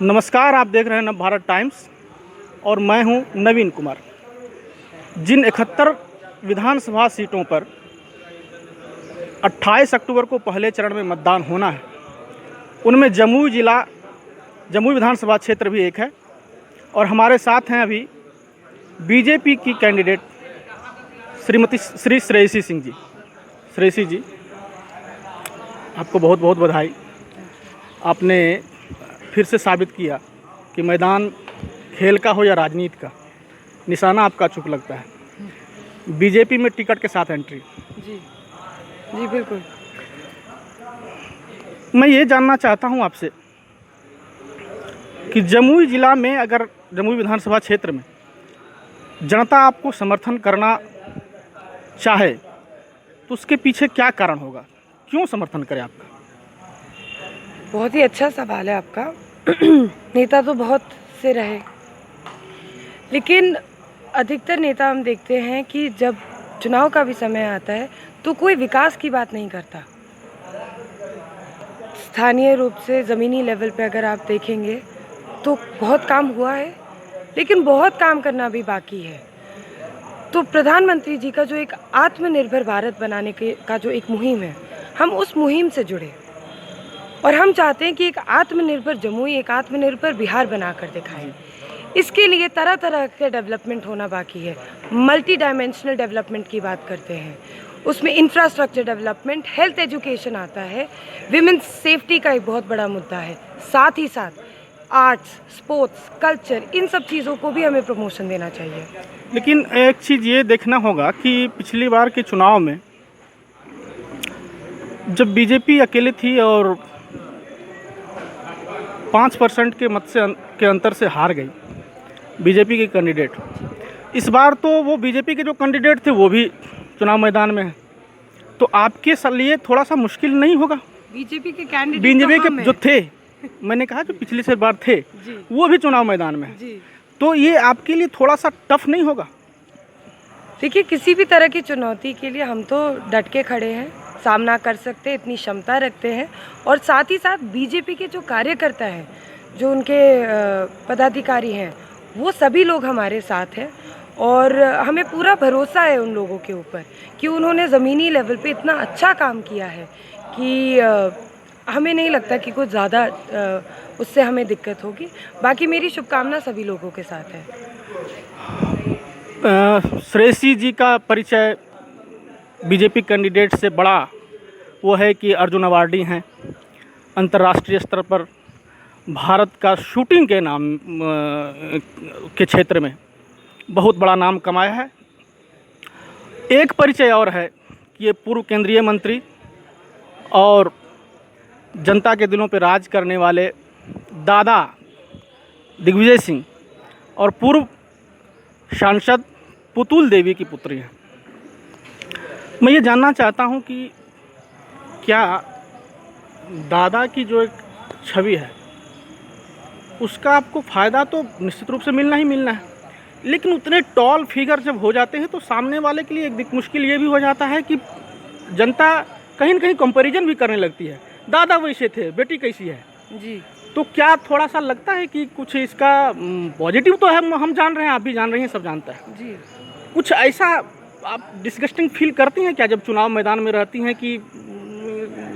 नमस्कार, आप देख रहे हैं नवभारत टाइम्स और मैं हूं नवीन कुमार। जिन 71 विधानसभा सीटों पर 28 अक्टूबर को पहले चरण में मतदान होना है, उनमें जमुई विधानसभा क्षेत्र भी एक है। और हमारे साथ हैं अभी बीजेपी की कैंडिडेट श्रीमती श्रेयसी सिंह जी। श्रेयसी जी, आपको बहुत बहुत बधाई। आपने फिर से साबित किया कि मैदान खेल का हो या राजनीति का, निशाना आपका अचूक लगता है। बीजेपी में टिकट के साथ एंट्री। जी बिल्कुल। मैं ये जानना चाहता हूँ आपसे कि जमुई जिला में, अगर जमुई विधानसभा क्षेत्र में जनता आपको समर्थन करना चाहे तो उसके पीछे क्या कारण होगा? क्यों समर्थन करे आपका? बहुत ही अच्छा सवाल है आपका। नेता तो बहुत से रहे, लेकिन अधिकतर नेता हम देखते हैं कि जब चुनाव का भी समय आता है तो कोई विकास की बात नहीं करता। स्थानीय रूप से ज़मीनी लेवल पे अगर आप देखेंगे तो बहुत काम हुआ है, लेकिन बहुत काम करना भी बाकी है। तो प्रधानमंत्री जी का जो एक आत्मनिर्भर भारत बनाने का जो एक मुहिम है, हम उस मुहिम से जुड़े और हम चाहते हैं कि एक आत्मनिर्भर जमुई, एक आत्मनिर्भर बिहार बनाकर दिखाएं। इसके लिए तरह तरह के डेवलपमेंट होना बाकी है। मल्टी डायमेंशनल डेवलपमेंट की बात करते हैं, उसमें इंफ्रास्ट्रक्चर डेवलपमेंट, हेल्थ एजुकेशन आता है, विमेंस सेफ्टी का एक बहुत बड़ा मुद्दा है। साथ ही साथ आर्ट्स, स्पोर्ट्स, कल्चर, इन सब चीज़ों को भी हमें प्रमोशन देना चाहिए। लेकिन एक चीज़ ये देखना होगा कि पिछली बार के चुनाव में जब बीजेपी अकेले थी और 5% के मत के अंतर से हार गई बीजेपी के कैंडिडेट, इस बार तो वो बीजेपी के जो कैंडिडेट थे वो भी चुनाव मैदान में हैं, तो आपके लिए थोड़ा सा मुश्किल नहीं होगा? बीजेपी के जो थे, मैंने कहा जो पिछली से बार थे वो भी चुनाव मैदान में हैं, तो ये आपके लिए थोड़ा सा टफ नहीं होगा? देखिए, किसी भी तरह की चुनौती के लिए हम तो डट के खड़े हैं, सामना कर सकते हैं, इतनी क्षमता रखते हैं। और साथ ही साथ बीजेपी के जो कार्यकर्ता हैं, जो उनके पदाधिकारी हैं, वो सभी लोग हमारे साथ हैं और हमें पूरा भरोसा है उन लोगों के ऊपर कि उन्होंने ज़मीनी लेवल पे इतना अच्छा काम किया है कि हमें नहीं लगता कि कुछ ज़्यादा उससे हमें दिक्कत होगी। बाकी मेरी शुभकामना सभी लोगों के साथ है। श्रेयसी जी का परिचय बीजेपी कैंडिडेट से बड़ा वो है कि अर्जुन अवार्डी हैं, अंतर्राष्ट्रीय स्तर पर भारत का शूटिंग के नाम के क्षेत्र में बहुत बड़ा नाम कमाया है। एक परिचय और है कि ये पूर्व केंद्रीय मंत्री और जनता के दिलों पर राज करने वाले दादा दिग्विजय सिंह और पूर्व सांसद पुतुल देवी की पुत्री हैं। मैं ये जानना चाहता हूँ कि क्या दादा की जो एक छवि है उसका आपको फ़ायदा तो निश्चित रूप से मिलना ही मिलना है, लेकिन उतने टॉल फिगर जब हो जाते हैं तो सामने वाले के लिए एक मुश्किल ये भी हो जाता है कि जनता कहीं न कहीं कंपैरिजन भी करने लगती है। दादा वैसे थे, बेटी कैसी है जी। तो क्या थोड़ा सा लगता है कि कुछ इसका पॉजिटिव तो है, हम जान रहे हैं, आप भी जान रही हैं, सब जानता है जी। कुछ ऐसा आप डिस्गस्टिंग फील करती हैं क्या जब चुनाव मैदान में रहती हैं कि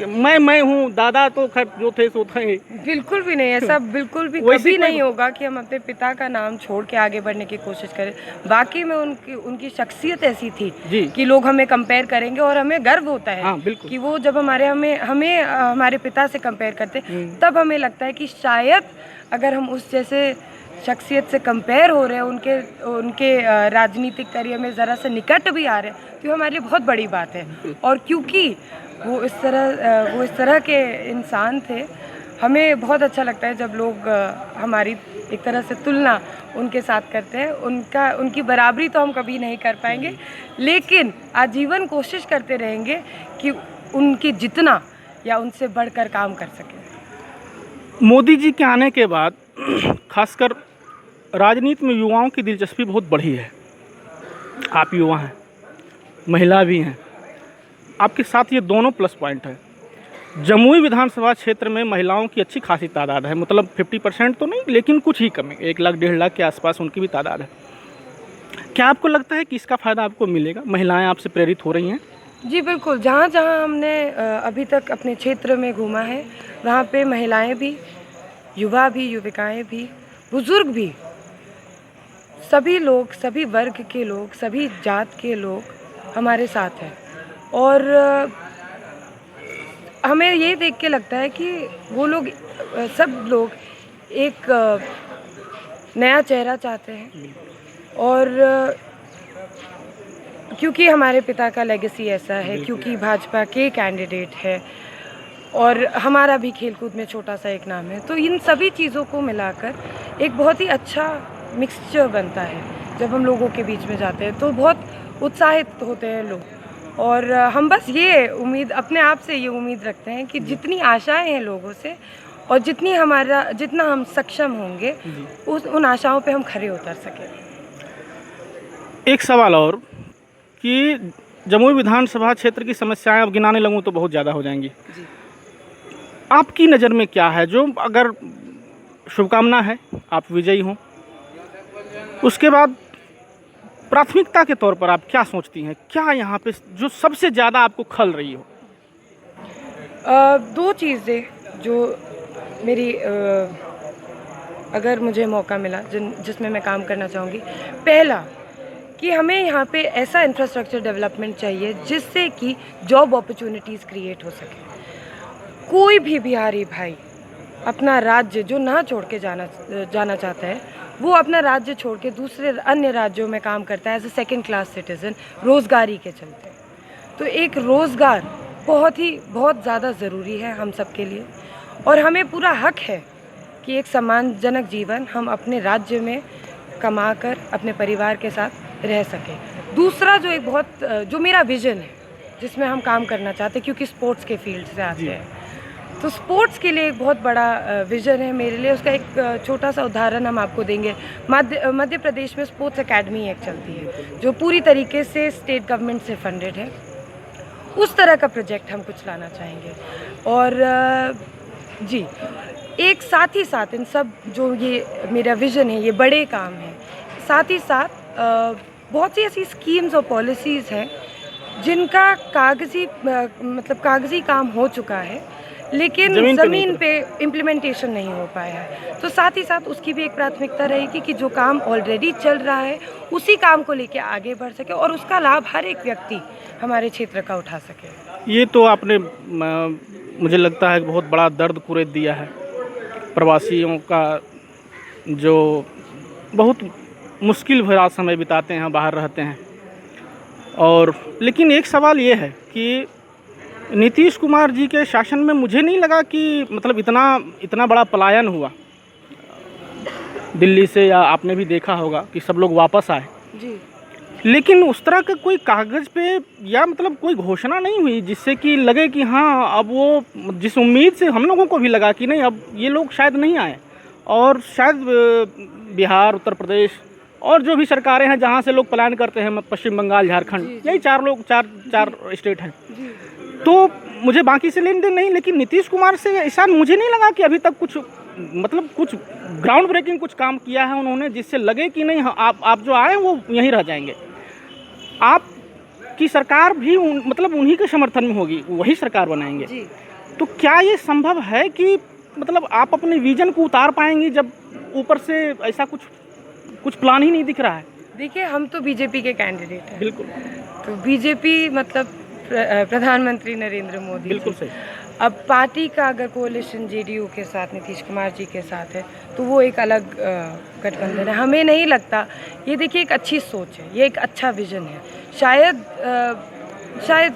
मैं हूँ, दादा तो खैर जो थे सो थे? बिल्कुल भी नहीं, ऐसा बिल्कुल भी कभी नहीं होगा कि हम अपने पिता का नाम छोड़ के आगे बढ़ने की कोशिश करें। बाकी में उनकी शख्सियत ऐसी थी कि लोग हमें कंपेयर करेंगे और हमें गर्व होता है। हाँ, कि वो जब हमें हमारे पिता से कंपेयर करते तब हमें लगता है कि शायद अगर हम उस जैसे शख्सियत से कंपेयर हो रहे हैं, उनके राजनीतिक करियर में ज़रा से निकट भी आ रहे हैं, तो हमारे लिए बहुत बड़ी बात है। और क्योंकि वो इस तरह के इंसान थे, हमें बहुत अच्छा लगता है जब लोग हमारी एक तरह से तुलना उनके साथ करते हैं। उनकी बराबरी तो हम कभी नहीं कर पाएंगे, लेकिन आजीवन कोशिश करते रहेंगे कि उनकी जितना या उनसे बढ़कर काम कर सकें। मोदी जी के आने के बाद खासकर राजनीति में युवाओं की दिलचस्पी बहुत बढ़ी है। आप युवा हैं, महिला भी हैं, आपके साथ ये दोनों प्लस पॉइंट है। जमुई विधानसभा क्षेत्र में महिलाओं की अच्छी खासी तादाद है, मतलब 50% तो नहीं, लेकिन कुछ ही कम है, 1 लाख 1.5 लाख के आसपास उनकी भी तादाद है। क्या आपको लगता है कि इसका फ़ायदा आपको मिलेगा? महिलाएं आपसे प्रेरित हो रही हैं? जी बिल्कुल, जहाँ जहाँ हमने अभी तक अपने क्षेत्र में घूमा है, वहाँ पे महिलाएं भी, युवा भी, युविकाएं भी, बुजुर्ग भी, सभी लोग, सभी वर्ग के लोग, सभी जात के लोग हमारे साथ हैं। और हमें ये देख के लगता है कि वो लोग सब लोग एक नया चेहरा चाहते हैं। और क्योंकि हमारे पिता का लेगेसी ऐसा है, क्योंकि भाजपा के कैंडिडेट है और हमारा भी खेलकूद में छोटा सा एक नाम है, तो इन सभी चीज़ों को मिलाकर एक बहुत ही अच्छा मिक्सचर बनता है। जब हम लोगों के बीच में जाते हैं तो बहुत उत्साहित होते हैं लोग। और हम बस ये उम्मीद, अपने आप से ये उम्मीद रखते हैं कि जितनी आशाएं हैं लोगों से और जितना हम सक्षम होंगे उन आशाओं पे हम खरे उतर सकें। एक सवाल और कि जमुई विधानसभा क्षेत्र की समस्याएं अब गिनाने लगूं तो बहुत ज़्यादा हो जाएंगी। जी। आपकी नज़र में क्या है जो, अगर शुभकामना है आप विजयी हों, उसके बाद प्राथमिकता के तौर पर आप क्या सोचती हैं, क्या यहाँ पे जो सबसे ज़्यादा आपको खल रही हो? दो चीज़ें जो मेरी अगर मुझे मौका मिला जिसमें मैं काम करना चाहूँगी। पहला कि हमें यहाँ पे ऐसा इंफ्रास्ट्रक्चर डेवलपमेंट चाहिए जिससे कि जॉब अपॉर्चुनिटीज़ क्रिएट हो सके। कोई भी बिहारी भाई अपना राज्य जो ना छोड़ के जाना चाहता है, वो अपना राज्य छोड़ के दूसरे अन्य राज्यों में काम करता है as a second class citizen, रोज़गारी के चलते। तो एक रोज़गार बहुत ज़्यादा ज़रूरी है हम सब के लिए, और हमें पूरा हक है कि एक सम्मानजनक जीवन हम अपने राज्य में कमा कर अपने परिवार के साथ रह सकें। दूसरा जो मेरा विज़न है जिसमें हम काम करना चाहते हैं, क्योंकि स्पोर्ट्स के फील्ड से आते हैं, तो स्पोर्ट्स के लिए एक बहुत बड़ा विज़न है मेरे लिए। उसका एक छोटा सा उदाहरण हम आपको देंगे। मध्य प्रदेश में स्पोर्ट्स एकेडमी एक चलती है जो पूरी तरीके से स्टेट गवर्नमेंट से फंडेड है। उस तरह का प्रोजेक्ट हम कुछ लाना चाहेंगे। और जी, एक साथ ही साथ इन सब जो ये मेरा विज़न है, ये बड़े काम हैं, साथ ही साथ बहुत सी ऐसी स्कीम्स और पॉलिसीज़ हैं जिनका कागज़ी काम हो चुका है, लेकिन ज़मीन पे इम्प्लीमेंटेशन नहीं हो पाया है। तो साथ ही साथ उसकी भी एक प्राथमिकता रहेगी कि जो काम ऑलरेडी चल रहा है उसी काम को लेके आगे बढ़ सके और उसका लाभ हर एक व्यक्ति हमारे क्षेत्र का उठा सके। ये तो आपने मुझे लगता है बहुत बड़ा दर्द कुरेद दिया है प्रवासियों का, जो बहुत मुश्किल भरा समय बिताते हैं, बाहर रहते हैं। और लेकिन एक सवाल ये है कि नीतीश कुमार जी के शासन में मुझे नहीं लगा कि मतलब इतना बड़ा पलायन हुआ दिल्ली से, या आपने भी देखा होगा कि सब लोग वापस आए जी। लेकिन उस तरह का कोई कागज़ पे या मतलब कोई घोषणा नहीं हुई जिससे कि लगे कि हाँ, अब वो जिस उम्मीद से हम लोगों को भी लगा कि नहीं, अब ये लोग शायद नहीं आए, और शायद बिहार, उत्तर प्रदेश और जो भी सरकारें हैं जहाँ से लोग पलायन करते हैं, पश्चिम बंगाल, झारखंड, यही चार स्टेट हैं, तो मुझे बाकी से लेन देन नहीं, लेकिन नीतीश कुमार से ऐसा मुझे नहीं लगा कि अभी तक कुछ ग्राउंड ब्रेकिंग कुछ काम किया है उन्होंने जिससे लगे कि नहीं आप जो आए वो यहीं रह जाएंगे। आपकी सरकार भी उन्हीं के समर्थन में होगी, वही सरकार बनाएंगे जी। तो क्या ये संभव है कि मतलब आप अपने विजन को उतार पाएंगी जब ऊपर से ऐसा कुछ प्लान ही नहीं दिख रहा है? देखिए, हम तो बीजेपी के कैंडिडेट हैं। बिल्कुल। तो बीजेपी मतलब प्रधानमंत्री नरेंद्र मोदी। बिल्कुल सही। अब पार्टी का अगर कोalition जेडीयू के साथ, नीतीश कुमार जी के साथ है, तो वो एक अलग गठबंधन है। हमें नहीं लगता, ये देखिए एक अच्छी सोच है, ये एक अच्छा विजन है। शायद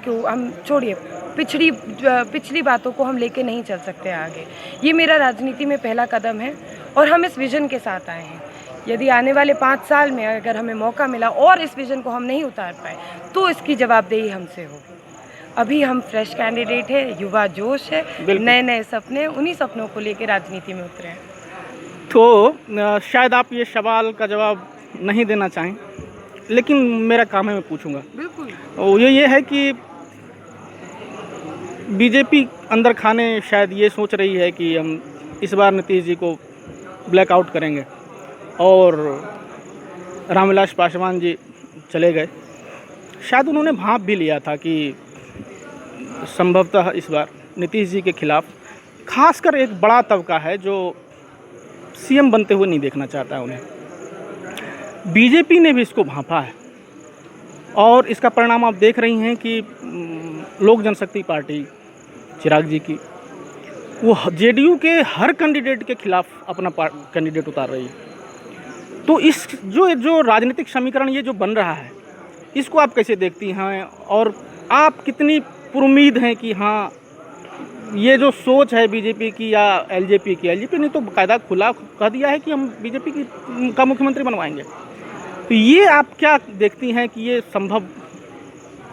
क्यों हम छोड़िए, पिछली बातों को हम लेके नहीं चल सकते आगे। ये मेरा राजनीति में पहला कदम है और हम इस विजन के साथ आए हैं। यदि आने वाले 5 साल में अगर हमें मौका मिला और इस विजन को हम नहीं उतार पाए तो इसकी जवाबदेही हमसे होगी। अभी हम फ्रेश कैंडिडेट है, युवा जोश है, नए सपने, उन्हीं सपनों को लेकर राजनीति में उतरे हैं। तो शायद आप ये सवाल का जवाब नहीं देना चाहें, लेकिन मेरा काम है, मैं पूछूंगा। बिल्कुल। और ये है कि बीजेपी अंदर खाने शायद ये सोच रही है कि हम इस बार नीतीश जी को ब्लैकआउट करेंगे, और रामविलास पासवान जी चले गए। शायद उन्होंने भांप भी लिया था कि संभवतः इस बार नीतीश जी के खिलाफ खासकर एक बड़ा तबका है जो सीएम बनते हुए नहीं देखना चाहता है उन्हें। बीजेपी ने भी इसको भांपा है, और इसका परिणाम आप देख रही हैं कि लोक जनशक्ति पार्टी चिराग जी की, वो जेडीयू के हर कैंडिडेट के खिलाफ अपना कैंडिडेट उतार रही है। तो इस जो राजनीतिक समीकरण ये जो बन रहा है, इसको आप कैसे देखती हैं, और आप कितनी पुरुमीद हैं कि हाँ ये जो सोच है बीजेपी की या एलजेपी ने तो बाकायदा खुला कह दिया है कि हम बीजेपी का मुख्यमंत्री बनवाएंगे। तो ये आप क्या देखती हैं कि ये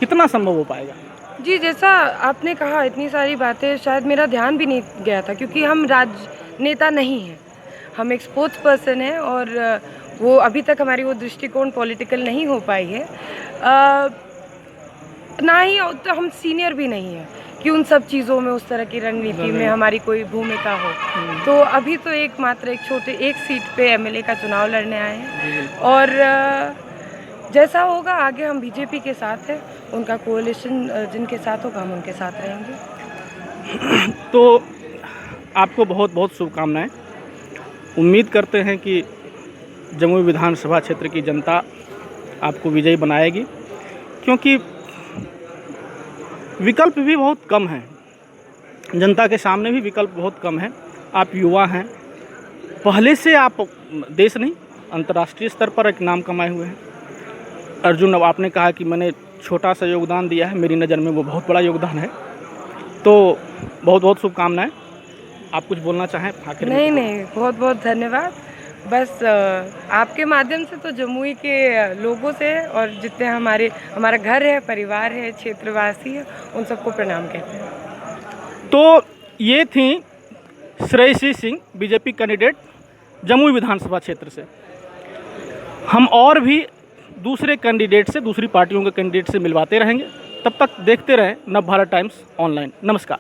कितना संभव हो पाएगा? जी, जैसा आपने कहा इतनी सारी बातें, शायद मेरा ध्यान भी नहीं गया था, क्योंकि हम राजनेता नहीं हैं, हम एक स्पोर्ट्स पर्सन हैं, और वो अभी तक हमारी वो दृष्टिकोण पॉलिटिकल नहीं हो पाई है। ना ही तो हम सीनियर भी नहीं हैं कि उन सब चीज़ों में, उस तरह की रणनीति में हमारी कोई भूमिका हो। तो अभी तो एक सीट पे एमएलए का चुनाव लड़ने आए हैं, और जैसा होगा आगे हम बीजेपी के साथ हैं, उनका कोalition जिनके साथ होगा हम उनके साथ रहेंगे। तो आपको बहुत बहुत शुभकामनाएं। उम्मीद करते हैं कि जमुई विधानसभा क्षेत्र की जनता आपको विजयी बनाएगी, क्योंकि विकल्प भी बहुत कम हैं, जनता के सामने भी विकल्प बहुत कम है। आप युवा हैं, पहले से आप देश नहीं अंतर्राष्ट्रीय स्तर पर एक नाम कमाए हुए हैं। अर्जुन, अब आपने कहा कि मैंने छोटा सा योगदान दिया है, मेरी नज़र में वो बहुत बड़ा योगदान है। तो बहुत बहुत शुभकामनाएं। आप कुछ बोलना चाहें आखिर में? नहीं, बहुत बहुत धन्यवाद। बस आपके माध्यम से तो जमुई के लोगों से, और जितने हमारा घर है, परिवार है, क्षेत्रवासी है, उन सबको प्रणाम कहते हैं। तो ये थी श्रेयसी सिंह, बीजेपी कैंडिडेट जमुई विधानसभा क्षेत्र से। हम और भी दूसरे कैंडिडेट से, दूसरी पार्टियों के कैंडिडेट से मिलवाते रहेंगे। तब तक देखते रहें नवभारत टाइम्स ऑनलाइन। नमस्कार।